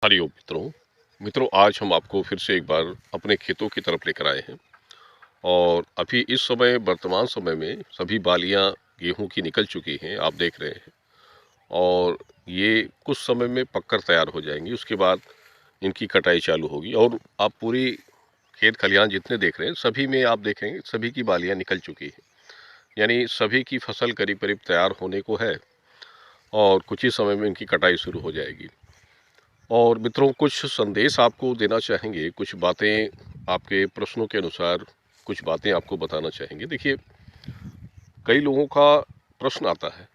हरिओम मित्रों। आज हम आपको फिर से एक बार अपने खेतों की तरफ लेकर आए हैं। और अभी इस समय वर्तमान समय में सभी बालियां गेहूं की निकल चुकी हैं, आप देख रहे हैं। और ये कुछ समय में पककर तैयार हो जाएंगी, उसके बाद इनकी कटाई चालू होगी। और आप पूरी खेत खलिहान जितने देख रहे हैं सभी में आप देखेंगे सभी की बालियां निकल चुकी हैं, यानी सभी की फसल करीब करीब तैयार होने को है और कुछ ही समय में इनकी कटाई शुरू हो जाएगी। और मित्रों, कुछ संदेश आपको देना चाहेंगे, कुछ बातें आपके प्रश्नों के अनुसार कुछ बातें आपको बताना चाहेंगे। देखिए, कई लोगों का प्रश्न आता है।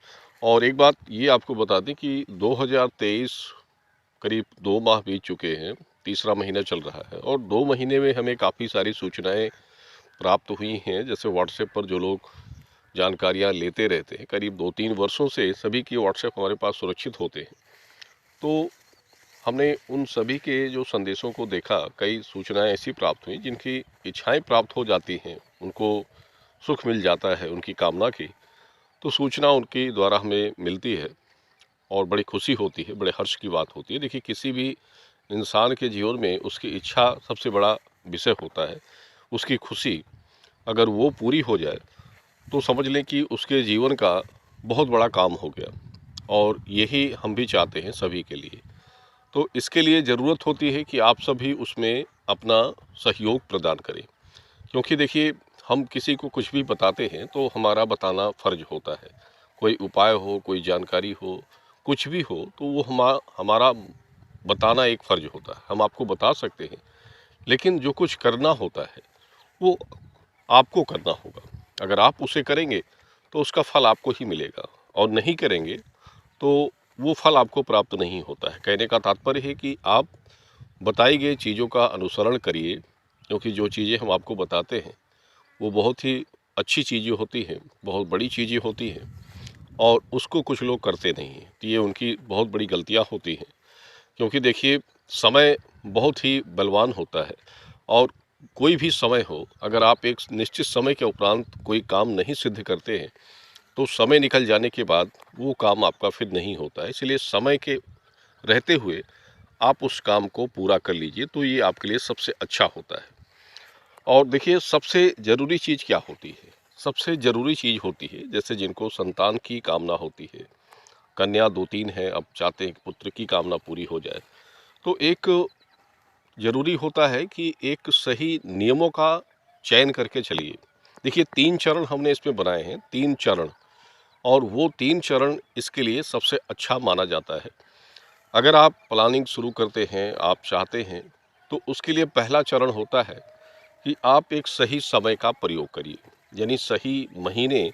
और एक बात ये आपको बता दें कि 2023 करीब 2 माह बीत चुके हैं, तीसरा महीना चल रहा है और 2 महीने में हमें काफ़ी सारी सूचनाएं प्राप्त हुई हैं। जैसे व्हाट्सएप पर जो लोग जानकारियां लेते रहते हैं, करीब 2-3 वर्षों से सभी की व्हाट्सएप हमारे पास सुरक्षित होते हैं। तो हमने उन सभी के जो संदेशों को देखा, कई सूचनाएं ऐसी प्राप्त हुई जिनकी इच्छाएं प्राप्त हो जाती हैं, उनको सुख मिल जाता है उनकी कामना की। तो सूचना उनके द्वारा हमें मिलती है और बड़ी खुशी होती है, बड़े हर्ष की बात होती है। देखिए, किसी भी इंसान के जीवन में उसकी इच्छा सबसे बड़ा विषय होता है। उसकी खुशी अगर वो पूरी हो जाए तो समझ लें कि उसके जीवन का बहुत बड़ा काम हो गया। और यही हम भी चाहते हैं सभी के लिए। तो इसके लिए ज़रूरत होती है कि आप सभी उसमें अपना सहयोग प्रदान करें। क्योंकि देखिए, हम किसी को कुछ भी बताते हैं तो हमारा बताना फ़र्ज होता है। कोई उपाय हो, कोई जानकारी हो, कुछ भी हो, तो वो हमारा बताना एक फ़र्ज होता है। हम आपको बता सकते हैं, लेकिन जो कुछ करना होता है वो आपको करना होगा। अगर आप उसे करेंगे तो उसका फल आपको ही मिलेगा, और नहीं करेंगे तो वो फल आपको प्राप्त नहीं होता है। कहने का तात्पर्य है कि आप बताई गई चीज़ों का अनुसरण करिए, क्योंकि जो चीज़ें हम आपको बताते हैं वो बहुत ही अच्छी चीज़ें होती हैं, बहुत बड़ी चीज़ें होती हैं। और उसको कुछ लोग करते नहीं हैं, तो ये उनकी बहुत बड़ी गलतियाँ होती हैं। क्योंकि देखिए, समय बहुत ही बलवान होता है। और कोई भी समय हो, अगर आप एक निश्चित समय के उपरांत कोई काम नहीं सिद्ध करते हैं तो समय निकल जाने के बाद वो काम आपका फिर नहीं होता है। इसलिए समय के रहते हुए आप उस काम को पूरा कर लीजिए, तो ये आपके लिए सबसे अच्छा होता है। और देखिए, सबसे ज़रूरी चीज़ क्या होती है? सबसे ज़रूरी चीज़ होती है, जैसे जिनको संतान की कामना होती है, कन्या 2-3 हैं, अब चाहते हैं कि पुत्र की कामना पूरी हो जाए, तो एक ज़रूरी होता है कि एक सही नियमों का चयन करके चलिए। देखिए, 3 चरण हमने इसमें बनाए हैं, 3 चरण। और वो 3 चरण इसके लिए सबसे अच्छा माना जाता है। अगर आप प्लानिंग शुरू करते हैं, आप चाहते हैं, तो उसके लिए पहला चरण होता है कि आप एक सही समय का प्रयोग करिए। यानी सही महीने,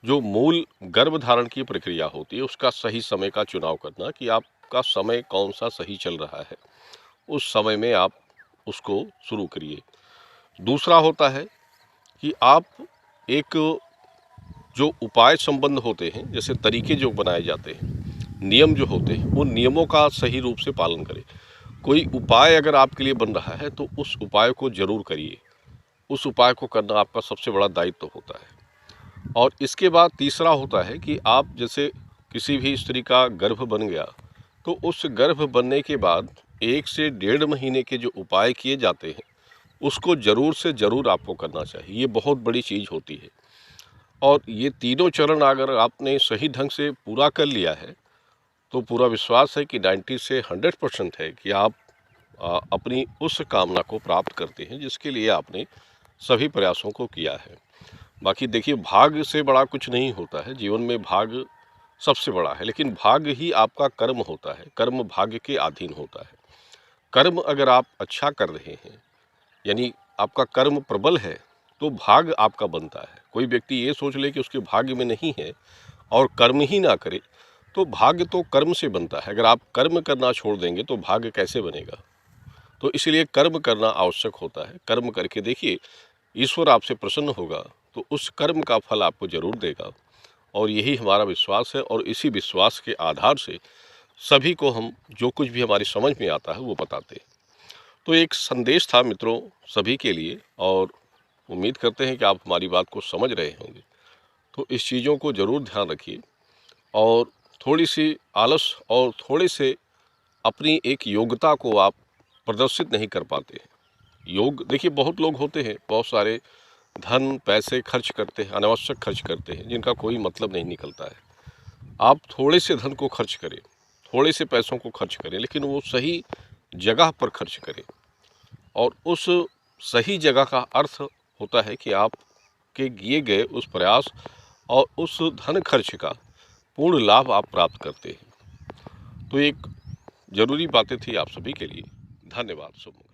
जो मूल गर्भधारण की प्रक्रिया होती है, उसका सही समय का चुनाव करना कि आपका समय कौन-सा सही चल रहा है। उस समय में आप उसको शुरू करिए। दूसरा होता है कि आप एक जो उपाय संबंध होते हैं, जैसे तरीके जो बनाए जाते हैं, नियम जो होते हैं, उन नियमों का सही रूप से पालन करें। कोई उपाय अगर आपके लिए बन रहा है तो उस उपाय को ज़रूर करिए। उस उपाय को करना आपका सबसे बड़ा दायित्व होता है। और इसके बाद तीसरा होता है कि आप जैसे किसी भी स्त्री का गर्भ बन गया, तो उस गर्भ बनने के बाद 1 से 1.5 महीने के जो उपाय किए जाते हैं, उसको ज़रूर से ज़रूर आपको करना चाहिए। ये बहुत बड़ी चीज़ होती है। और ये तीनों चरण अगर आपने सही ढंग से पूरा कर लिया है, तो पूरा विश्वास है कि 90 से 100% है कि आप अपनी उस कामना को प्राप्त करते हैं जिसके लिए आपने सभी प्रयासों को किया है। बाकी देखिए, भाग्य से बड़ा कुछ नहीं होता है, जीवन में भाग्य सबसे बड़ा है, लेकिन भाग्य ही आपका कर्म होता है, कर्म भाग्य के अधीन होता है। कर्म अगर आप अच्छा कर रहे हैं, यानी आपका कर्म प्रबल है, तो भाग्य आपका बनता है। कोई व्यक्ति ये सोच ले कि उसके भाग्य में नहीं है और कर्म ही ना करे, तो भाग्य तो कर्म से बनता है। अगर आप कर्म करना छोड़ देंगे तो भाग्य कैसे बनेगा? तो इसलिए कर्म करना आवश्यक होता है। कर्म करके देखिए, ईश्वर आपसे प्रसन्न होगा, तो उस कर्म का फल आपको ज़रूर देगा। और यही हमारा विश्वास है, और इसी विश्वास के आधार से सभी को हम जो कुछ भी हमारी समझ में आता है वो बताते हैं। तो एक संदेश था मित्रों सभी के लिए, और उम्मीद करते हैं कि आप हमारी बात को समझ रहे होंगे। तो इस चीज़ों को ज़रूर ध्यान रखिए, और थोड़ी सी आलस और थोड़े से अपनी एक योग्यता को आप प्रदर्शित नहीं कर पाते हैं। देखिए बहुत लोग होते हैं, बहुत सारे धन पैसे खर्च करते हैं, अनावश्यक खर्च करते हैं, जिनका कोई मतलब नहीं निकलता है। आप थोड़े से धन को खर्च करें, थोड़े से पैसों को खर्च करें, लेकिन वो सही जगह पर खर्च करें। और उस सही जगह का अर्थ होता है कि आपके किए गए उस प्रयास और उस धन खर्च का पूर्ण लाभ आप प्राप्त करते हैं। तो एक ज़रूरी बातें थी आप सभी के लिए। धन्यवाद। शुभ।